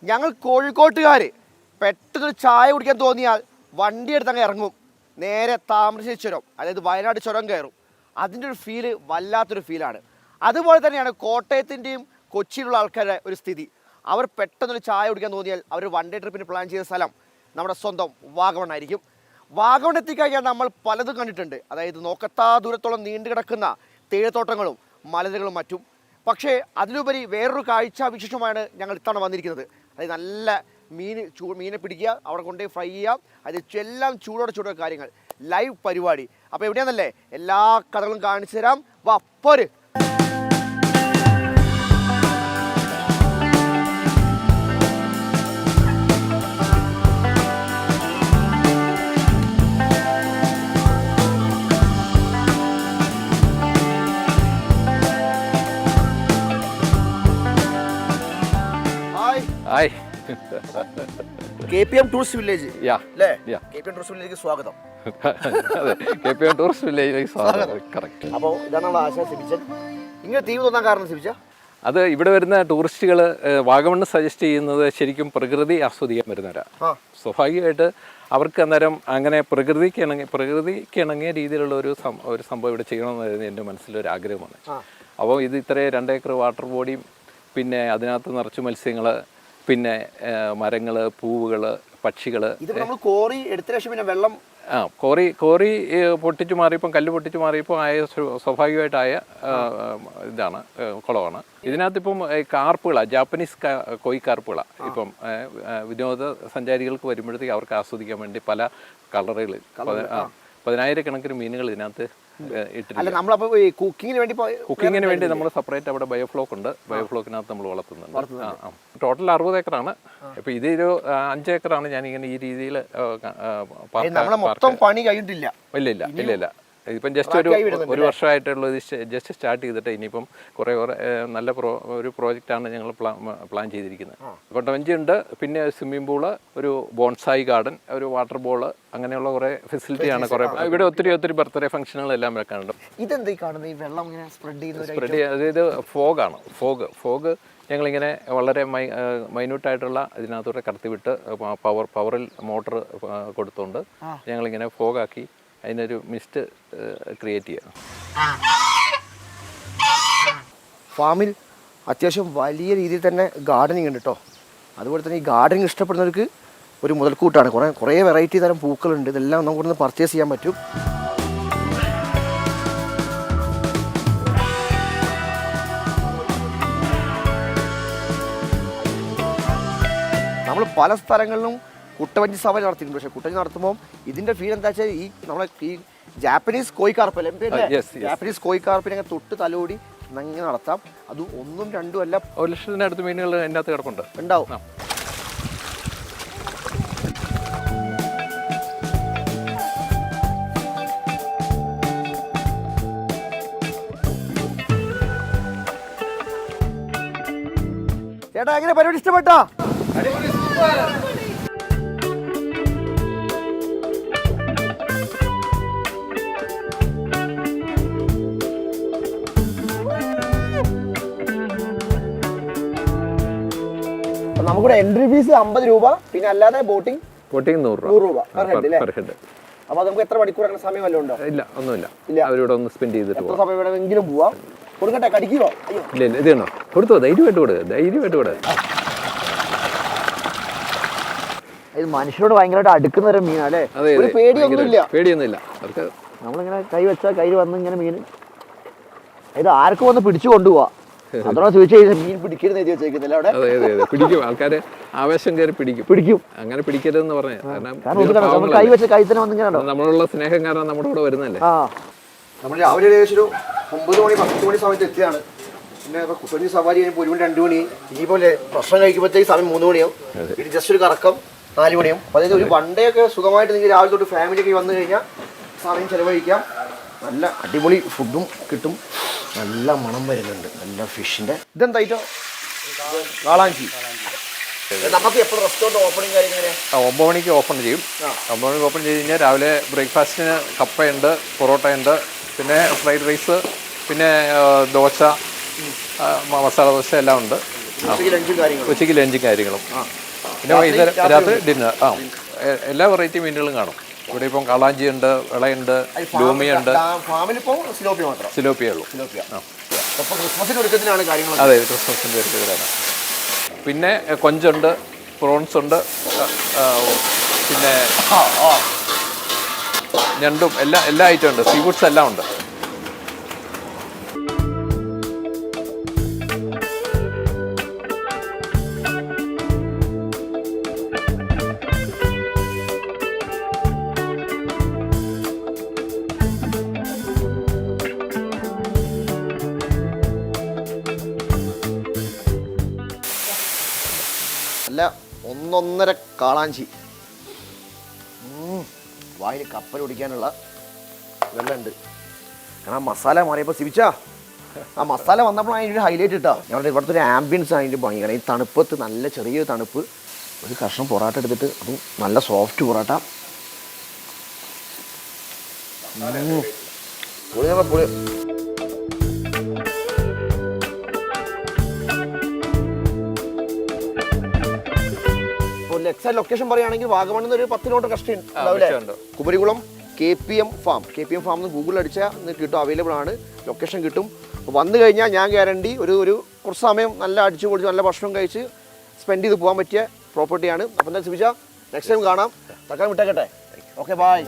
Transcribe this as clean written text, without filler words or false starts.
ഞങ്ങൾ കോഴിക്കോട്ടുകാർ പെട്ടെന്നൊരു ചായ കുടിക്കാൻ തോന്നിയാൽ വണ്ടി എടുത്തങ്ങ് ഇറങ്ങും, നേരെ താമരശ്ശേരി ചുരം അതായത് വയനാട് ചുരം കയറും. അതിൻ്റെ ഒരു ഫീല് വല്ലാത്തൊരു ഫീലാണ്. അതുപോലെ തന്നെയാണ് കോട്ടയത്തിൻ്റെയും കൊച്ചിയിലുള്ള ആൾക്കാരുടെ ഒരു സ്ഥിതി. അവർ പെട്ടെന്നൊരു ചായ കുടിക്കാൻ തോന്നിയാൽ അവർ വൺ ഡേ ട്രിപ്പിന് പ്ലാൻ ചെയ്ത സ്ഥലം നമ്മുടെ സ്വന്തം വാഗമൺ ആയിരിക്കും. വാഗമൺ എത്തിക്കഴിഞ്ഞാൽ നമ്മൾ പലതും കണ്ടിട്ടുണ്ട്. അതായത് നോക്കത്താ ദൂരത്തോളം നീണ്ടു കിടക്കുന്ന തേയിലത്തോട്ടങ്ങളും മലനിരകളും മറ്റും. പക്ഷേ അതിലുപരി വേറൊരു കാഴ്ച വിശേഷമാണ് ഞങ്ങൾ ഇത്തവണ വന്നിരിക്കുന്നത്. അതായത് നല്ല മീനെ പിടിക്കുക, അവിടെ കൊണ്ടുപോയി ഫ്രൈ ചെയ്യുക, അത് എല്ലാം ചൂടോടെ കാര്യങ്ങൾ, ലൈവ് പരിപാടി. അപ്പോൾ എവിടെയാണെന്നല്ലേ എല്ലാ കഥകളും കാണിച്ചു തരാം. വാ പോര്. KPM ടൂറിസ്റ്റ് വില്ലേജ് അല്ലേ? KPM ടൂറിസ്റ്റ് വില്ലേജിലേക്ക് സ്വാഗതം. KPM ടൂറിസ്റ്റ് വില്ലേജിലേക്ക് സ്വാഗതം. കറക്റ്റ്. അപ്പോൾ ഇതാണ് നമ്മുടെ ആശാ സിബിച്ചൻ. ഇങ്ങനെ തീം തോന്നാൻ കാരണം സിബിച്ച അത് ഇവിടെ വരുന്ന ടൂറിസ്റ്റുകൾ വാഗമണ് സജസ്റ്റ് ചെയ്യുന്നത് ശരിക്കും പ്രകൃതി ആസ്വദിക്കാൻ വരുന്നവരാണ്. സ്വാഭാവികമായിട്ട് അവർക്ക് അന്നേരം അങ്ങനെ പ്രകൃതിക്ക് ഇണങ്ങിയ രീതിയിലുള്ള ഒരു സംഭവം ഇവിടെ ചെയ്യണമെന്നായിരുന്നു എൻ്റെ മനസ്സിലൊരു ആഗ്രഹമാണ്. അപ്പോൾ ഇത് ഇത്രയും 2 ഏക്കർ വാട്ടർ ബോഡിയും പിന്നെ അതിനകത്ത് നിറച്ച് മത്സ്യങ്ങൾ, പിന്നെ മരങ്ങൾ, പൂവുകൾ, പക്ഷികൾ. കോറി എടുത്ത ശേഷം പിന്നെ വെള്ളം കോറി പൊട്ടിച്ചു മാറിയപ്പം, കല്ല് പൊട്ടിച്ചു മാറിയപ്പോൾ സ്വാഭാവികമായിട്ടായ ഇതാണ്, കുളമാണ്. ഇതിനകത്തിപ്പം കാർപ്പുകളാണ്, ജാപ്പനീസ് കോയി കാർപ്പുകളാണ്. ഇപ്പം വിനോദസഞ്ചാരികൾക്ക് വരുമ്പോഴത്തേക്ക് അവർക്ക് ആസ്വദിക്കാൻ വേണ്ടി പല കളറുകൾ 10,000 കണക്കിന് മീനുകൾ ഇതിനകത്ത് കുക്കിങ്ങിന് വേണ്ടി നമ്മൾ സെപ്പറേറ്റ് അവിടെ ബയോഫ്ലോക്ക് ഉണ്ട്. ബയോഫ്ലോക്കിനകത്ത് നമ്മൾ വളർത്തുന്നുണ്ട്. ടോട്ടൽ 60 ഏക്കറാണ്. ഇപ്പൊ ഇതൊരു 5 ഏക്കറാണ് ഞാനിങ്ങനെ ഈ രീതിയിൽ ഇല്ല. ഇപ്പം ജസ്റ്റ് ഒരു വർഷമായിട്ടുള്ള ജസ്റ്റ് സ്റ്റാർട്ട് ചെയ്തിട്ട് ഇനിയിപ്പം കുറേ നല്ല ഒരു പ്രോജക്റ്റാണ് ഞങ്ങൾ പ്ലാൻ ചെയ്തിരിക്കുന്നത്. കൊട്ടവഞ്ചി ഉണ്ട്, പിന്നെ സ്വിമ്മിംഗ് പൂള്, ഒരു ബോൺസായി ഗാർഡൻ, ഒരു വാട്ടർ ബോള്, അങ്ങനെയുള്ള കുറേ ഫെസിലിറ്റിയാണ്. കുറേ ഇവിടെ ഒത്തിരി ബർത്ത്ഡേ ഫംഗ്ഷനുകളെല്ലാം വെക്കാനുണ്ട്. സ്പ്രെഡ് അതായത് ഫോഗാണ്. ഫോഗ് ഞങ്ങളിങ്ങനെ വളരെ മൈന്യൂട്ടായിട്ടുള്ള ഇതിനകത്തൂടെ കടത്തിവിട്ട് പവറിൽ മോട്ടർ കൊടുത്തുകൊണ്ട് ഞങ്ങളിങ്ങനെ ഫോഗാക്കി അതിനൊരു മിസ്റ്റ് ക്രിയേറ്റ് ചെയ്യാം. ഫാമിൽ അത്യാവശ്യം വലിയ രീതിയിൽ തന്നെ ഗാർഡനിങ് ഉണ്ട് കേട്ടോ. അതുപോലെ തന്നെ ഈ ഗാർഡനിങ് ഇഷ്ടപ്പെടുന്നവർക്ക് ഒരു മുതൽക്കൂട്ടാണ്. കുറേ വെറൈറ്റി തരം പൂക്കളുണ്ട്. ഇതെല്ലാം നമുക്കൊന്ന് പർച്ചേസ് ചെയ്യാൻ പറ്റും. നമ്മൾ പല സ്ഥലങ്ങളിലും കുട്ടവഞ്ചി സവാരി നടത്തിയിട്ടുണ്ട്. പക്ഷേ കുട്ടവഞ്ചി നടത്തുമ്പോൾ ഇതിൻ്റെ ഫീൽ എന്താ വെച്ചാൽ ഈ ജാപ്പനീസ് കോയിക്കാർപ്പല്ലേ, ജാപ്പനീസ് കോയിക്കാർപ്പിനെ തൊട്ട് തലോടി അങ്ങനെ നടത്താം. അത് 1ഉം 2ഉം അല്ല, 1,00,000 മീനുകൾ അതിൻ്റെ അകത്ത് കിടപ്പുണ്ട് ഉണ്ടാവും. ചേട്ടാ എങ്ങനെ പരിപാടി ഇഷ്ടപ്പെട്ടോ? നമുക്കിവിടെ എൻട്രി ഫീസ് 50 രൂപ, പിന്നെ അല്ലാതെ ബോട്ടിംഗ് 100 രൂപ പെർ ഹെഡ്. അപ്പൊ നമുക്ക് എത്ര മണിക്കൂർ അങ്ങനെ സമയം വല്ലതും ഉണ്ടോ? ഇല്ല, ഒന്നുമില്ല. അവരിവിടെ ഒന്ന് സ്പെൻഡ് ചെയ്തിട്ട് എത്ര സമയം വേണമെങ്കിലും പോവാം. കൊടുക്കട്ടെ, കടിക്കുവോ? ഇല്ല, ഇത് കണ്ടോ, കൊടുത്തോ, ധൈര്യമായിട്ട് കൊടു. ഇത് മനുഷ്യരോട് ഭയങ്കരമായിട്ട് അടുക്കുന്ന ഒരു മീനല്ലേ? പേടിയൊന്നുമില്ല. നമ്മളിങ്ങനെ കൈ വെച്ചാൽ കയ്യിൽ വന്ന് ഇങ്ങനെ മീൻ ഇത് ആർക്കും വന്ന് പിടിച്ചു കൊണ്ടുപോവാ. അതോടെ ചോദിച്ചാൽ മീൻ പിടിക്കരുത് എഴുതി വെച്ചേക്കുന്നില്ല അവിടെ. പിടിക്കും, ആൾക്കാര് ആവേശം കയറി പിടിക്കും. അങ്ങനെ പിടിക്കരുതെന്ന് പറഞ്ഞാൽ കൈ വെച്ച കൈ തന്നെ വന്നിങ്ങനെ നമ്മളുള്ള സ്നേഹം കാരണം നമ്മുടെ കൂടെ വരുന്നല്ലേ. നമ്മൾ രാവിലെ ഏകദേശം ഒരു 9 മണി 10 മണി സമയത്ത് എത്തിയതാണ്. പിന്നെ കുട്ടവഞ്ചി സവാരി കഴിയുമ്പോൾ 1 മണി 2 മണി, ഇനിയിപ്പോലെ ഭക്ഷണം കഴിക്കുമ്പോഴത്തേക്ക് സമയം 3 മണിയാവും. ഇത് ജസ്റ്റ് ഒരു കറക്കം 4 മണിയാവും. അതായത് ഒരു വൺ ഡേ ഒക്കെ സുഖമായിട്ട് നിങ്ങൾക്ക് രാവിലെ തൊട്ട് ഫാമിലിയൊക്കെ വന്നു കഴിഞ്ഞാൽ സമയം ചിലവഴിക്കാം. നല്ല അടിപൊളി ഫുഡും കിട്ടും. നല്ല മണം വരുന്നുണ്ട്, നല്ല ഫിഷിന്റെ. ഇതെന്തായിട്ടോ? കാളാഞ്ചി. നമുക്ക് എപ്പോഴും റെസ്റ്റോറൻറ്റ് ഓപ്പണിംഗ് കാര്യങ്ങൾ 9 മണിക്ക് ഓപ്പൺ ചെയ്യും. 9 മണിക്ക് ഓപ്പൺ ചെയ്ത് കഴിഞ്ഞാൽ രാവിലെ ബ്രേക്ക്ഫാസ്റ്റിന് കപ്പയുണ്ട്, പൊറോട്ടയുണ്ട്, പിന്നെ ഫ്രൈഡ് റൈസ്, പിന്നെ ദോശ, മസാല ദോശ എല്ലാം ഉണ്ട്. ലഞ്ചും കാര്യങ്ങളും. ഉച്ചയ്ക്ക് ലഞ്ചും കാര്യങ്ങളും. പിന്നെ വൈകുന്നേരം രാത്രി ഡിന്നർ. എല്ലാ വെറൈറ്റി മീനുകളും കാണും ഇവിടെ. ഇപ്പം കളാഞ്ചിയുണ്ട്, വിളയുണ്ട്, ലൂമിയുണ്ട്. സിലോപ്പിയേ ഉള്ളൂ. അതെ, ക്രിസ്മസിൻ്റെ ഒരുക്കത്തിലാണ്. പിന്നെ കൊഞ്ചുണ്ട്, പ്രോൺസ് ഉണ്ട്, പിന്നെ ഞണ്ടും എല്ലാ ഐറ്റം ഉണ്ട്. സീ ഫുഡ്സ് എല്ലാം ഉണ്ട്. നല്ല ഒന്നൊന്നര കാളാഞ്ചി. വായിൽ കപ്പൽ ഓടിക്കാനുള്ള വെള്ളമുണ്ട്. കാരണം മസാല മാറിയപ്പോൾ സിവിച്ചാ ആ മസാല വന്നപ്പോൾ അതിൻ്റെ ഒരു ഹൈലൈറ്റ് ഇട്ടാ. ഞാൻ പറഞ്ഞത് ഇവിടുത്തെ ഒരു ആംബിയൻസ് അതിൻ്റെ ഭംഗി. കാരണം ഈ തണുപ്പത്ത് നല്ല ചെറിയൊരു തണുപ്പ്. ഒരു കഷ്ണം പൊറാട്ട എടുത്തിട്ട് അതും നല്ല സോഫ്റ്റ് പൊറാട്ട. പൊളി. എക്സാക്ട് ലൊക്കേഷൻ പറയുകയാണെങ്കിൽ വാഗമണ്ണിൽ നിന്ന് ഒരു 10 കിലോമീറ്റർ കഷ്ടി ഉണ്ടാവില്ലേ? കുമരികുളം KPM ഫാം എന്ന് ഗൂഗിളിൽ അടിച്ചാൽ കിട്ടും. അവൈലബിൾ ആണ്, ലൊക്കേഷൻ കിട്ടും. വന്നു കഴിഞ്ഞാൽ ഞാൻ ഗ്യാരണ്ടി ഒരു കുറച്ച് സമയം നല്ല അടിച്ചു പൊളിച്ച് നല്ല ഭക്ഷണം കഴിച്ച് സ്പെൻഡ് ചെയ്ത് പോകാൻ പറ്റിയ പ്രോപ്പർട്ടിയാണ്. അപ്പം എന്താ ചോദിച്ചാൽ നെക്സ്റ്റ് ടൈം കാണാം. തക്കാൻ വിട്ടേക്കട്ടെ. Okay, by.